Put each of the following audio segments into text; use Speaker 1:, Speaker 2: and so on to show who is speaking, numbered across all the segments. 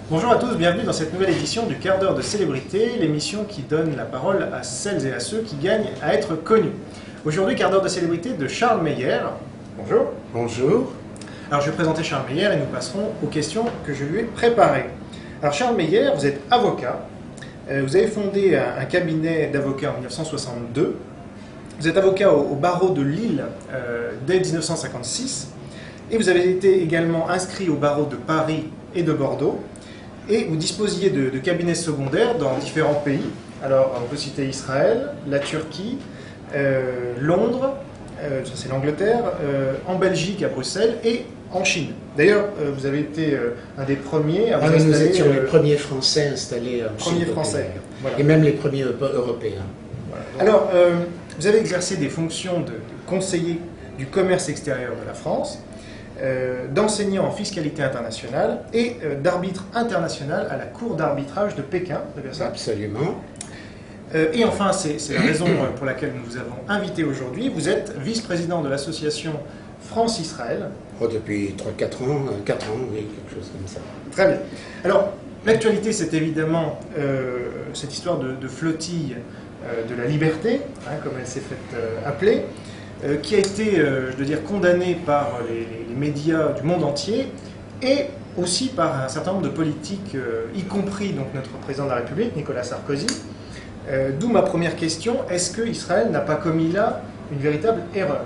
Speaker 1: Bonjour à tous, bienvenue dans cette nouvelle édition du quart d'heure de célébrité, l'émission qui donne la parole à celles et à ceux qui gagnent à être connus. Aujourd'hui, quart d'heure de célébrité de Charles Meyer. Bonjour.
Speaker 2: Bonjour.
Speaker 1: Alors je vais présenter Charles Meyer et nous passerons aux questions que je lui ai préparées. Alors Charles Meyer, vous êtes avocat, vous avez fondé un cabinet d'avocats en 1962, vous êtes avocat au barreau de Lille dès 1956 et vous avez été également inscrit au barreau de Paris et de Bordeaux. Et vous disposiez de cabinets secondaires dans différents pays. Alors, on peut citer Israël, la Turquie, Londres, ça c'est l'Angleterre, en Belgique, à Bruxelles et en Chine. D'ailleurs, vous avez été un des premiers à vous installer...
Speaker 2: Nous étions les premiers Français installés en Chine.
Speaker 1: Premiers Français.
Speaker 2: Voilà. Et même les premiers Européens.
Speaker 1: Voilà. Alors, vous avez exercé des fonctions de conseiller du commerce extérieur de la France, d'enseignant en fiscalité internationale et d'arbitre international à la Cour d'arbitrage de Pékin, c'est bien ça ?
Speaker 2: Absolument.
Speaker 1: Et enfin, c'est la raison pour laquelle nous vous avons invité aujourd'hui, vous êtes vice-président de l'association France-Israël.
Speaker 2: Oh, depuis 3-4 ans, 4 ans, oui, quelque chose comme ça.
Speaker 1: Très bien. Alors, l'actualité, c'est évidemment cette histoire de flottille de la liberté, hein, comme elle s'est faite appeler, qui a été, je dois dire, condamné par les médias du monde entier et aussi par un certain nombre de politiques, y compris donc notre président de la République, Nicolas Sarkozy. D'où ma première question, est-ce qu'Israël n'a pas commis là une véritable erreur ?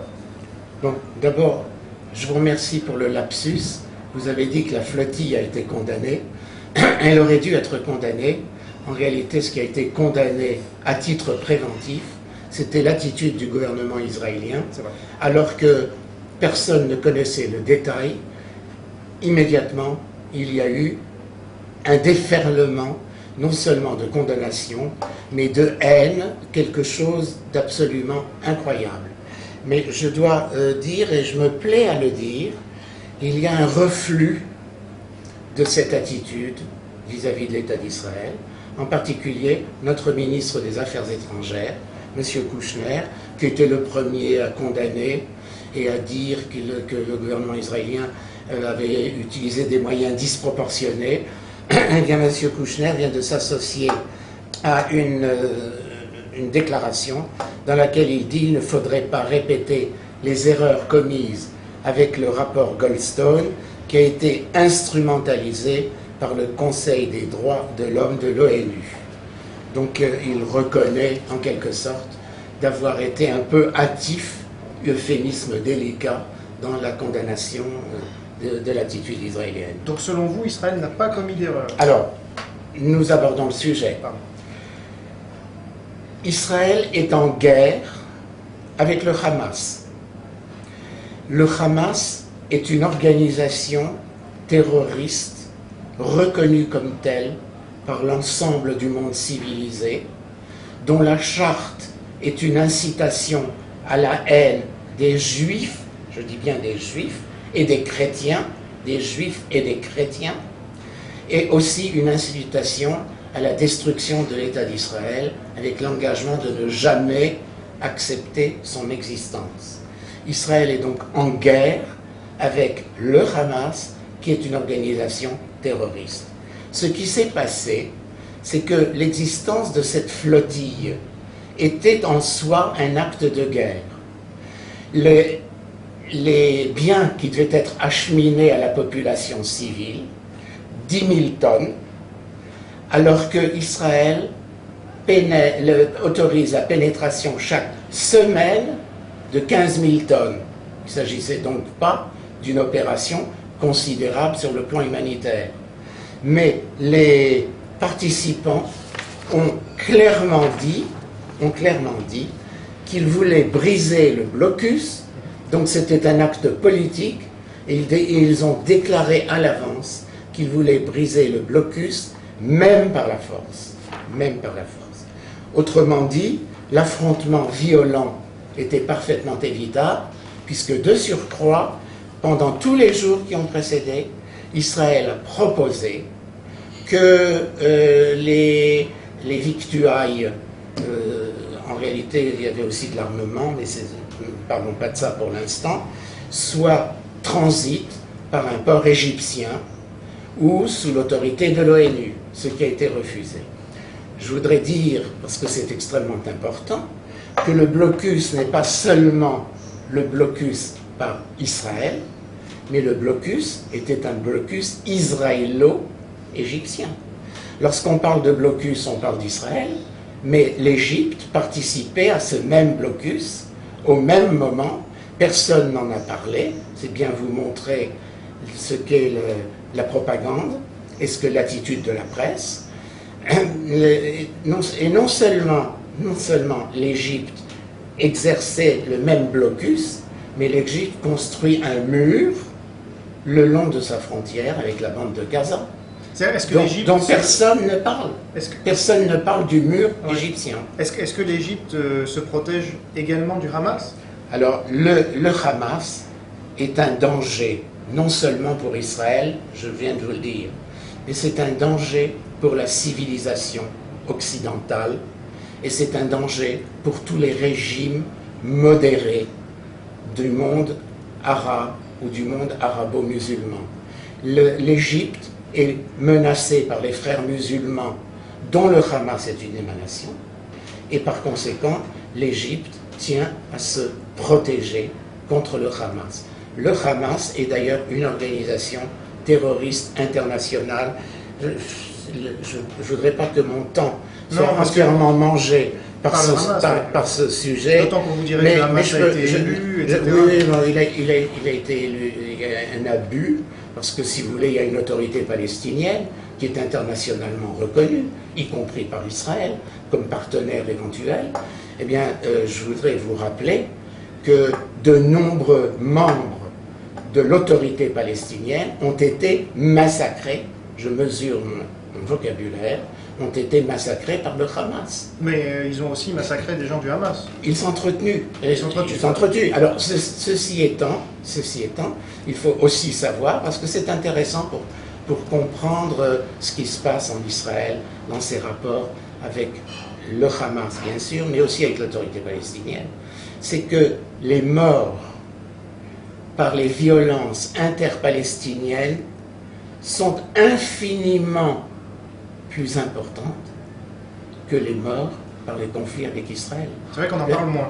Speaker 2: Bon, d'abord, je vous remercie pour le lapsus. Vous avez dit que la flottille a été condamnée. Elle aurait dû être condamnée. En réalité, ce qui a été condamné à titre préventif, c'était l'attitude du gouvernement israélien, alors que personne ne connaissait le détail. Immédiatement, il y a eu un déferlement, non seulement de condamnation, mais de haine, quelque chose d'absolument incroyable. Mais je dois dire, et je me plais à le dire, il y a un reflux de cette attitude vis-à-vis de l'État d'Israël, en particulier notre ministre des Affaires étrangères, M. Kouchner, qui était le premier à condamner et à dire que le gouvernement israélien avait utilisé des moyens disproportionnés. Eh bien, M. Kouchner vient de s'associer à une déclaration dans laquelle il dit qu'il ne faudrait pas répéter les erreurs commises avec le rapport Goldstone qui a été instrumentalisé par le Conseil des droits de l'homme de l'ONU. Donc il reconnaît en quelque sorte d'avoir été un peu hâtif, euphémisme délicat, dans la condamnation de l'attitude israélienne.
Speaker 1: Donc selon vous, Israël n'a pas commis d'erreur ?
Speaker 2: Alors, nous abordons le sujet.
Speaker 1: Pardon.
Speaker 2: Israël est en guerre avec le Hamas. Le Hamas est une organisation terroriste reconnue comme telle par l'ensemble du monde civilisé, dont la charte est une incitation à la haine des juifs, je dis bien des juifs, et des chrétiens, des juifs et des chrétiens, et aussi une incitation à la destruction de l'État d'Israël, avec l'engagement de ne jamais accepter son existence. Israël est donc en guerre avec le Hamas, qui est une organisation terroriste. Ce qui s'est passé, c'est que l'existence de cette flottille était en soi un acte de guerre. Les biens qui devaient être acheminés à la population civile, 10 000 tonnes, alors que Israël autorise la pénétration chaque semaine de 15 000 tonnes. Il ne s'agissait donc pas d'une opération considérable sur le plan humanitaire. Mais les participants ont clairement dit qu'ils voulaient briser le blocus, donc c'était un acte politique, et ils ont déclaré à l'avance qu'ils voulaient briser le blocus, même par la force. Même par la force. Autrement dit, l'affrontement violent était parfaitement évitable, puisque de surcroît, pendant tous les jours qui ont précédé, Israël a proposé que les victuailles en réalité il y avait aussi de l'armement, mais ne parlons pas de ça pour l'instant, soit transite par un port égyptien ou sous l'autorité de l'ONU, ce qui a été refusé. Je voudrais dire, parce que c'est extrêmement important, que le blocus n'est pas seulement le blocus par Israël, mais le blocus était un blocus israélo-égyptien. Lorsqu'on parle de blocus, on parle d'Israël, mais l'Égypte participait à ce même blocus au même moment. Personne n'en a parlé. C'est bien vous montrer ce qu'est la propagande et ce que l'attitude de la presse. Et non seulement l'Égypte exerçait le même blocus, mais l'Égypte construit un mur le long de sa frontière avec la bande de Gaza. Dont personne ne parle. Personne ne parle du mur égyptien.
Speaker 1: Est-ce que l'Égypte se protège également du Hamas?
Speaker 2: Alors, le Hamas est un danger, non seulement pour Israël, je viens de vous le dire, mais c'est un danger pour la civilisation occidentale, et c'est un danger pour tous les régimes modérés du monde arabe ou du monde arabo-musulman. L'Égypte est menacée par les frères musulmans, dont le Hamas est une émanation, et par conséquent, l'Égypte tient à se protéger contre le Hamas. Le Hamas est d'ailleurs une organisation terroriste internationale. Je ne voudrais pas que mon temps soit entièrement mangé par ce sujet.
Speaker 1: D'autant qu'on vous dirait que le Hamas a été élu, etc.
Speaker 2: Oui, non, il a été élu, il y a un abus, parce que si vous voulez, il y a une autorité palestinienne qui est internationalement reconnue, y compris par Israël, comme partenaire éventuel. Eh bien, je voudrais vous rappeler que de nombreux membres de l'autorité palestinienne ont été massacrés, je mesure mon vocabulaire, ont été massacrés par le Hamas.
Speaker 1: Mais ils ont aussi massacré des gens du Hamas.
Speaker 2: Ils s'entretenuent. Alors, ceci étant, il faut aussi savoir, parce que c'est intéressant pour comprendre ce qui se passe en Israël dans ses rapports avec le Hamas, bien sûr, mais aussi avec l'autorité palestinienne, c'est que les morts par les violences interpalestiniennes sont infiniment plus importantes que les morts par les conflits avec Israël.
Speaker 1: C'est vrai qu'on en parle moins.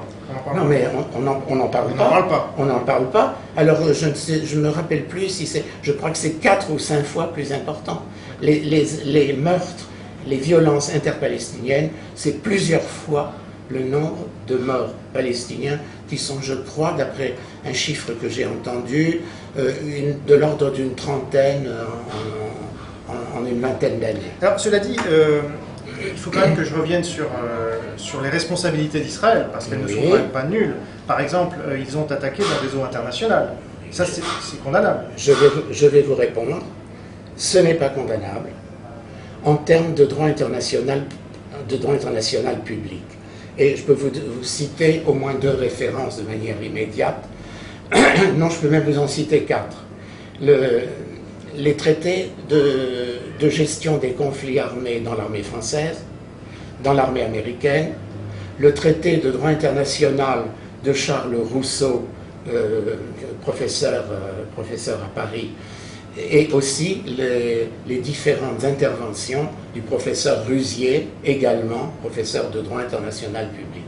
Speaker 2: Mais on n'en parle pas. On n'en parle pas. Alors, je ne me rappelle plus si c'est... Je crois que c'est 4 ou 5 fois plus important. Les meurtres, les violences interpalestiniennes, c'est plusieurs fois le nombre de morts palestiniens qui sont, je crois, d'après un chiffre que j'ai entendu, de l'ordre d'une trentaine en une vingtaine d'années. Alors,
Speaker 1: cela dit, il faut quand même que je revienne sur les responsabilités d'Israël, parce qu'elles ne sont quand même pas nulles. Par exemple, ils ont attaqué dans des eaux internationales. Ça, c'est condamnable.
Speaker 2: Je vais vous répondre. Ce n'est pas condamnable en termes de droit international public. Et je peux vous citer au moins 2 références de manière immédiate. Non, je peux même vous en citer 4. Les traités de gestion des conflits armés dans l'armée française, dans l'armée américaine, le traité de droit international de Charles Rousseau, professeur à Paris, et aussi les différentes interventions du professeur Ruzier, également professeur de droit international public.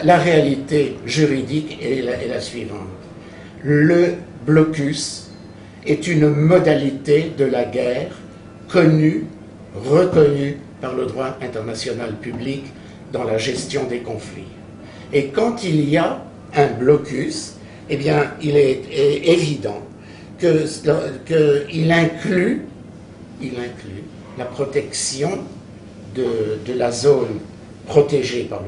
Speaker 2: La réalité juridique est la suivante. Le blocus est une modalité de la guerre connue, reconnue par le droit international public dans la gestion des conflits. Et quand il y a un blocus, eh bien, il est évident qu'il inclut la protection de la zone protégée par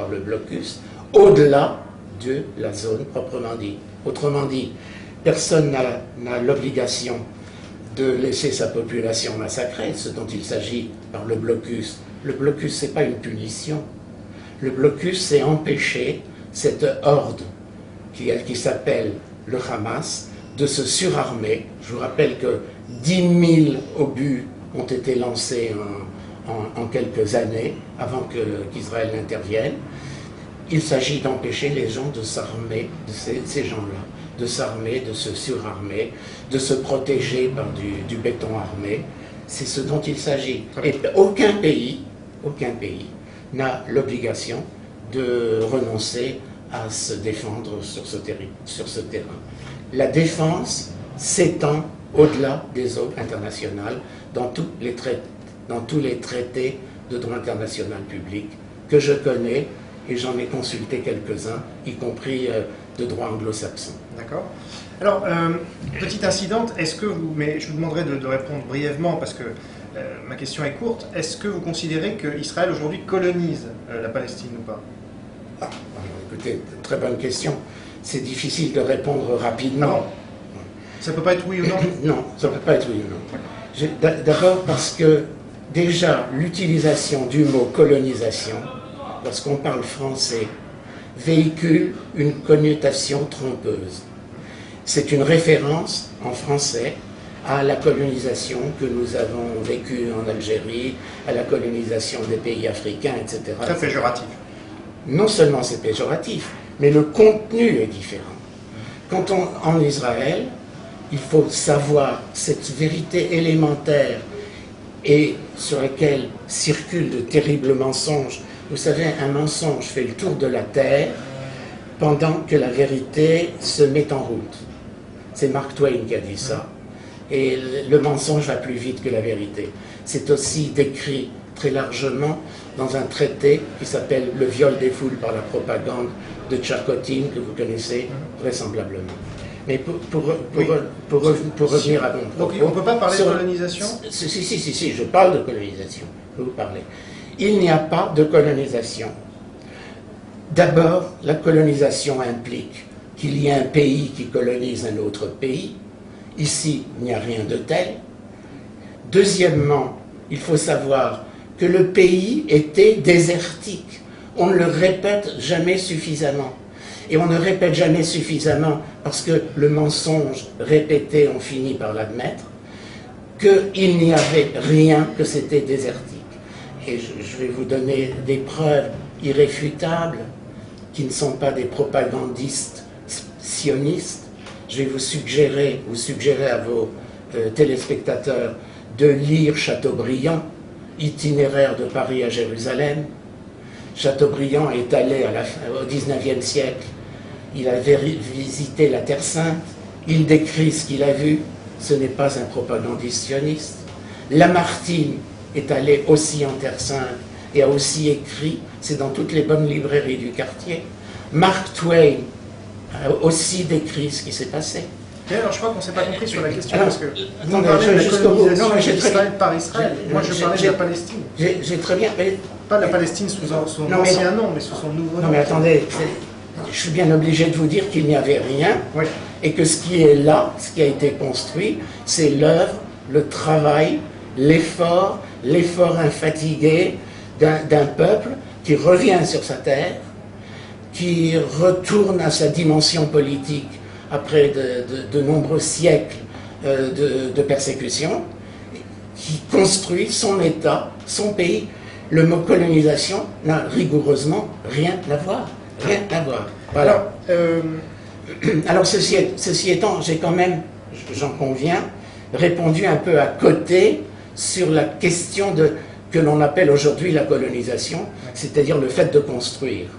Speaker 2: le blocus au-delà de la zone proprement dite. Autrement dit, personne n'a l'obligation de laisser sa population massacrer, ce dont il s'agit par le blocus. Le blocus, ce n'est pas une punition. Le blocus, c'est empêcher cette horde qui s'appelle le Hamas de se surarmer. Je vous rappelle que 10 000 obus ont été lancés en quelques années, avant qu'Israël n'intervienne. Il s'agit d'empêcher les gens de s'armer, de ces gens-là, de s'armer, de se surarmer, de se protéger par du béton armé. C'est ce dont il s'agit. Et aucun pays n'a l'obligation de renoncer à se défendre sur ce terrain. La défense s'étend au-delà des eaux internationales dans tous les traités de droit international public que je connais, et j'en ai consulté quelques-uns, y compris de droit anglo-saxon.
Speaker 1: D'accord. Alors, petite incidente, mais je vous demanderai de répondre brièvement parce que ma question est courte, est-ce que vous considérez qu'Israël aujourd'hui colonise la Palestine ou pas?
Speaker 2: Écoutez, très bonne question. C'est difficile de répondre rapidement.
Speaker 1: Ça ne peut pas être oui ou non?
Speaker 2: Non, ça ne peut pas être oui ou non. D'abord parce que déjà l'utilisation du mot colonisation, lorsqu'on parle français, véhicule une connotation trompeuse. C'est une référence en français à la colonisation que nous avons vécue en Algérie, à la colonisation des pays africains, etc.
Speaker 1: Très péjoratif.
Speaker 2: Non seulement c'est péjoratif, mais le contenu est différent. Quand en Israël, il faut savoir cette vérité élémentaire et sur laquelle circulent de terribles mensonges. Vous savez, un mensonge fait le tour de la terre pendant que la vérité se met en route. C'est Mark Twain qui a dit ça. Et le mensonge va plus vite que la vérité. C'est aussi décrit très largement dans un traité qui s'appelle « Le viol des foules par la propagande » de Tchakotin, que vous connaissez vraisemblablement. Mais pour revenir à mon propos...
Speaker 1: Donc on ne peut pas parler de colonisation?
Speaker 2: Si, je parle de colonisation. Je vais vous parler. Il n'y a pas de colonisation. D'abord, la colonisation implique qu'il y ait un pays qui colonise un autre pays. Ici, il n'y a rien de tel. Deuxièmement, il faut savoir que le pays était désertique. On ne le répète jamais suffisamment. Et on ne répète jamais suffisamment parce que le mensonge répété, on finit par l'admettre, qu'il n'y avait rien, que c'était désertique. Et je vais vous donner des preuves irréfutables qui ne sont pas des propagandistes sionistes. Je vais vous suggérer à vos téléspectateurs de lire Chateaubriand, Itinéraire de Paris à Jérusalem. Chateaubriand est allé au XIXe siècle, il a visité la Terre Sainte, il décrit ce qu'il a vu, ce n'est pas un propagandiste sioniste. Lamartine est allé aussi en Terre Sainte et a aussi écrit, c'est dans toutes les bonnes librairies du quartier. Mark Twain a aussi décrit ce qui s'est passé.
Speaker 1: Mais alors, je crois qu'on ne s'est pas compris sur la question,
Speaker 2: alors,
Speaker 1: parce que vous parlez de la colonisation d'Israël par Israël. Moi, je parlais de la Palestine.
Speaker 2: J'ai très bien... Mais,
Speaker 1: pas de la Palestine sous son ancien nom, mais sous son nouveau nom.
Speaker 2: Non, mais attendez, je suis bien obligé de vous dire qu'il n'y avait rien,
Speaker 1: oui.
Speaker 2: Et que ce qui est là, ce qui a été construit, c'est l'œuvre, le travail, l'effort infatigué d'un peuple qui revient sur sa terre, qui retourne à sa dimension politique après de nombreux siècles de persécution, qui construit son État, son pays. Le mot colonisation n'a rigoureusement rien à voir. Rien à voir. Voilà. Alors ceci étant, j'ai quand même, j'en conviens, répondu un peu à côté sur la question que l'on appelle aujourd'hui la colonisation, c'est-à-dire le fait de construire.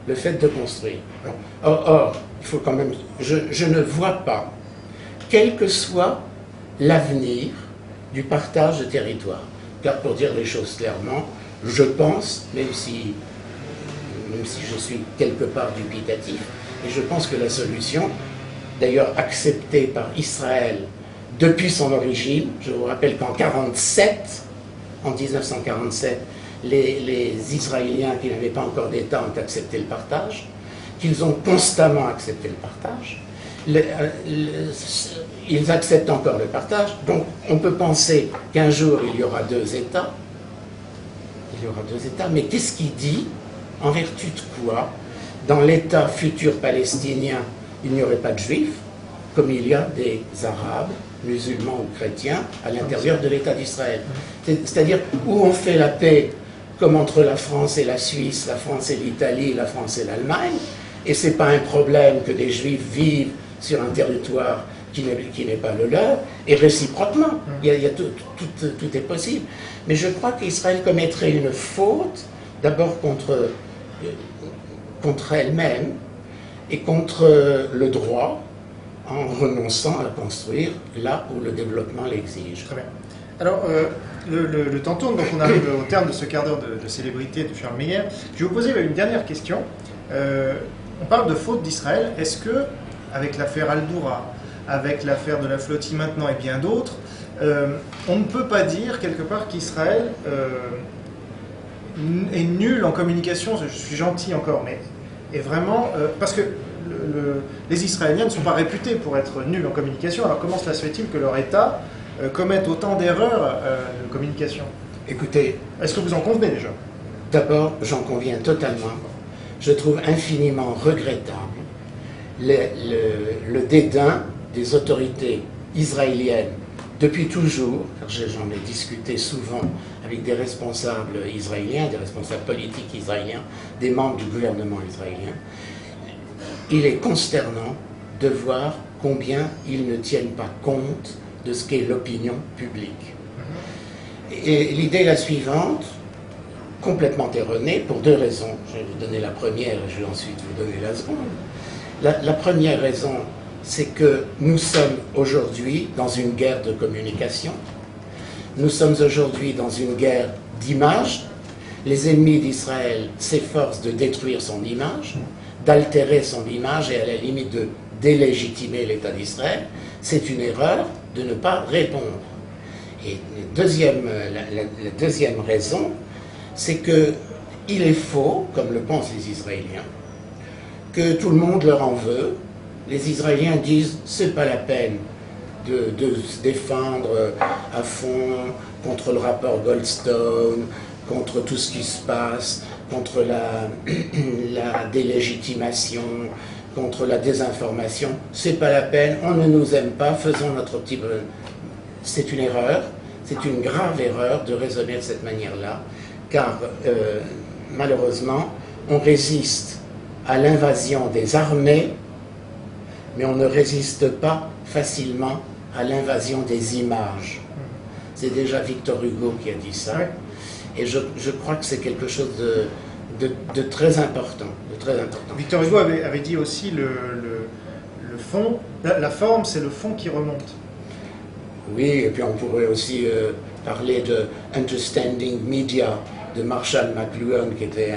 Speaker 2: Le fait de construire. Or, il faut quand même... Je ne vois pas, quel que soit l'avenir du partage de territoire. Car pour dire les choses clairement, je pense, même si je suis quelque part dubitatif, et je pense que la solution, d'ailleurs acceptée par Israël depuis son origine, je vous rappelle qu'en 1947, les Israéliens qui n'avaient pas encore d'État ont accepté le partage, qu'ils ont constamment accepté le partage, ils acceptent encore le partage, donc on peut penser qu'un jour il y aura deux États, mais qu'est-ce qu'il dit? En vertu de quoi, dans l'État futur palestinien, il n'y aurait pas de Juifs, comme il y a des Arabes, musulmans ou chrétiens à l'intérieur de l'État d'Israël. C'est-à-dire où on fait la paix comme entre la France et la Suisse, la France et l'Italie, la France et l'Allemagne, et ce n'est pas un problème que des Juifs vivent sur un territoire qui n'est pas le leur, et réciproquement, tout est possible. Mais je crois qu'Israël commettrait une faute, d'abord contre elle-même et contre le droit, en renonçant à construire là où le développement l'exige.
Speaker 1: Très bien. Alors, le temps tourne, donc on arrive au terme de ce quart d'heure de célébrité de Charles Meyer. Je vais vous poser une dernière question. On parle de faute d'Israël. Est-ce que, avec l'affaire Al-Doura, avec l'affaire de la flottille maintenant et bien d'autres, on ne peut pas dire quelque part qu'Israël est nul en communication, je suis gentil encore, mais est vraiment... parce que les Israéliens ne sont pas réputés pour être nuls en communication, alors comment cela se fait-il que leur État commette autant d'erreurs de communication?
Speaker 2: Écoutez...
Speaker 1: Est-ce que vous en convenez déjà?
Speaker 2: D'abord, j'en conviens totalement. Je trouve infiniment regrettable le dédain des autorités israéliennes depuis toujours, car j'en ai discuté souvent avec des responsables israéliens, des responsables politiques israéliens, des membres du gouvernement israélien. Il est consternant de voir combien ils ne tiennent pas compte de ce qu'est l'opinion publique. Et l'idée est la suivante, complètement erronée, pour deux raisons. Je vais vous donner la première et je vais ensuite vous donner la seconde. La première raison, c'est que nous sommes aujourd'hui dans une guerre de communication. Nous sommes aujourd'hui dans une guerre d'image. Les ennemis d'Israël s'efforcent de détruire son image, d'altérer son image et à la limite de délégitimer l'État d'Israël. C'est une erreur de ne pas répondre. Et la deuxième raison, c'est qu'il est faux, comme le pensent les Israéliens, que tout le monde leur en veut. Les Israéliens disent c'est pas la peine de se défendre à fond contre le rapport Goldstone, contre tout ce qui se passe, contre la délégitimation, contre la désinformation. C'est pas la peine, on ne nous aime pas, faisons notre petit... C'est une erreur, c'est une grave erreur de raisonner de cette manière-là, car malheureusement, on résiste à l'invasion des armées, mais on ne résiste pas facilement à l'invasion des images. C'est déjà Victor Hugo qui a dit ça, oui. Et je crois que c'est quelque chose de très important.
Speaker 1: Victor Hugo avait dit aussi le fond, la forme, c'est le fond qui remonte.
Speaker 2: Oui, et puis on pourrait aussi parler de Understanding Media de Marshall McLuhan, qui était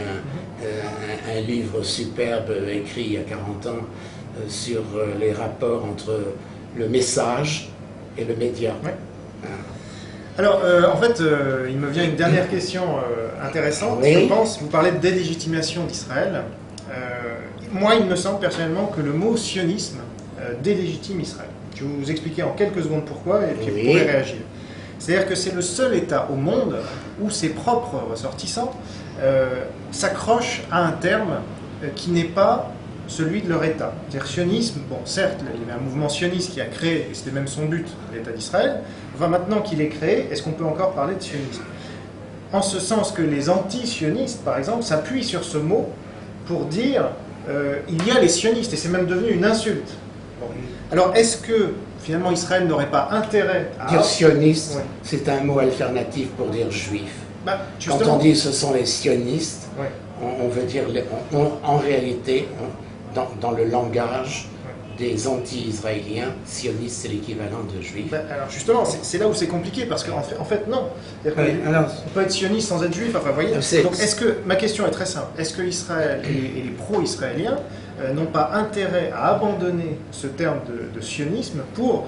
Speaker 2: un livre superbe écrit il y a 40 ans sur les rapports entre le message et le média.
Speaker 1: Oui. Alors, en fait, il me vient une dernière question intéressante. Oui. Je pense, vous parlez de délégitimation d'Israël. Moi, il me semble personnellement que le mot sionisme délégitime Israël. Je vais vous expliquer en quelques secondes pourquoi, et puis vous pourrez réagir. C'est-à-dire que c'est le seul État au monde où ses propres ressortissants s'accrochent à un terme qui n'est pas celui de leur État. C'est-à-dire sionisme, bon certes, il y avait un mouvement sioniste qui a créé, et c'était même son but, l'État d'Israël. Enfin maintenant qu'il est créé, est-ce qu'on peut encore parler de sionisme? En ce sens que les anti-sionistes, par exemple, s'appuient sur ce mot pour dire il y a les sionistes, et c'est même devenu une insulte. Bon. Alors est-ce que finalement Israël n'aurait pas intérêt à...
Speaker 2: Dire sioniste, c'est un mot alternatif pour dire juif.
Speaker 1: Bah,
Speaker 2: quand on dit ce sont les sionistes, on veut dire, en réalité, dans le langage des anti-israéliens, sioniste c'est l'équivalent de juif.
Speaker 1: Bah, alors justement, c'est là où c'est compliqué, parce qu'en fait non. On peut être sioniste sans être juif, enfin voyez. Donc est-ce que, ma question est très simple, est-ce que Israël et les pro-israéliens n'ont pas intérêt à abandonner ce terme de sionisme pour,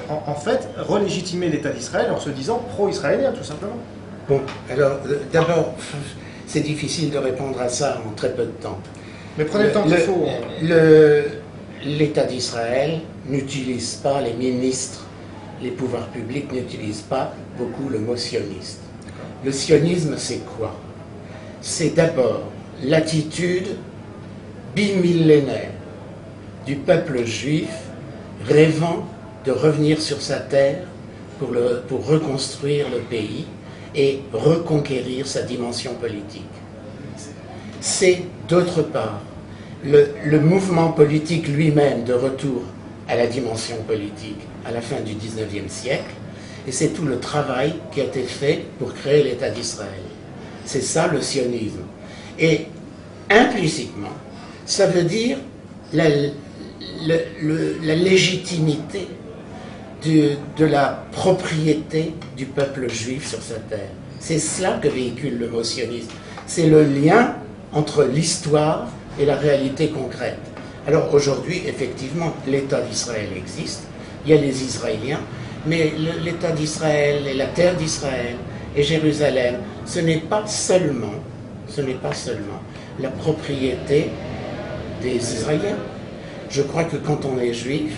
Speaker 1: en fait, relégitimer l'État d'Israël en se disant pro-israélien, tout simplement?
Speaker 2: Bon, alors d'abord, c'est difficile de répondre à ça en très peu de temps.
Speaker 1: Mais prenez le temps qu'il faut.
Speaker 2: L'État d'Israël n'utilise pas, les ministres, les pouvoirs publics n'utilisent pas beaucoup le mot sioniste. Le sionisme, c'est quoi? C'est d'abord l'attitude bimillénaire du peuple juif rêvant de revenir sur sa terre pour reconstruire le pays et reconquérir sa dimension politique. C'est d'autre part le mouvement politique lui-même de retour à la dimension politique à la fin du XIXe siècle, et c'est tout le travail qui a été fait pour créer l'État d'Israël. C'est ça le sionisme. Et implicitement, ça veut dire la légitimité de la propriété du peuple juif sur sa terre. C'est cela que véhicule le mot sionisme. C'est le lien entre l'histoire et la réalité concrète. Alors aujourd'hui, effectivement, l'État d'Israël existe, il y a les Israéliens, mais l'État d'Israël et la terre d'Israël et Jérusalem, ce n'est pas seulement la propriété des Israéliens. Je crois que quand on est juif,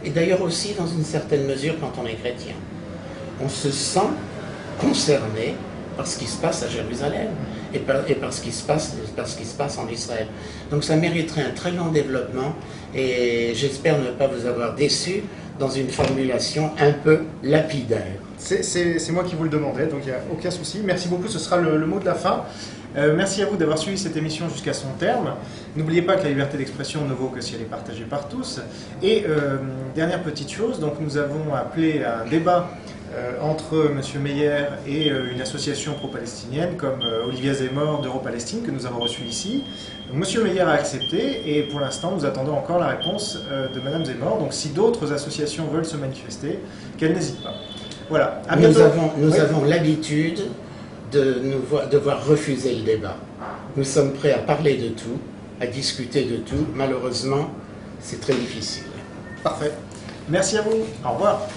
Speaker 2: et d'ailleurs aussi dans une certaine mesure quand on est chrétien, on se sent concerné par ce qui se passe à Jérusalem et par ce qui se passe en Israël. Donc ça mériterait un très long développement et j'espère ne pas vous avoir déçu dans une formulation un peu lapidaire.
Speaker 1: C'est moi qui vous le demandais, donc il n'y a aucun souci. Merci beaucoup, ce sera le mot de la fin. Merci à vous d'avoir suivi cette émission jusqu'à son terme. N'oubliez pas que la liberté d'expression ne vaut que si elle est partagée par tous. Et dernière petite chose, donc nous avons appelé à un débat entre M. Meyer et une association pro-palestinienne comme Olivia Zemmour d'Euro-Palestine que nous avons reçue ici. Donc, M. Meyer a accepté et pour l'instant nous attendons encore la réponse de Mme Zemmour. Donc si d'autres associations veulent se manifester, qu'elles n'hésitent pas. Voilà. À bientôt.
Speaker 2: Nous avons l'habitude de voir refuser le débat. Nous sommes prêts à parler de tout, à discuter de tout. Malheureusement, c'est très difficile.
Speaker 1: Parfait. Merci à vous. Au revoir.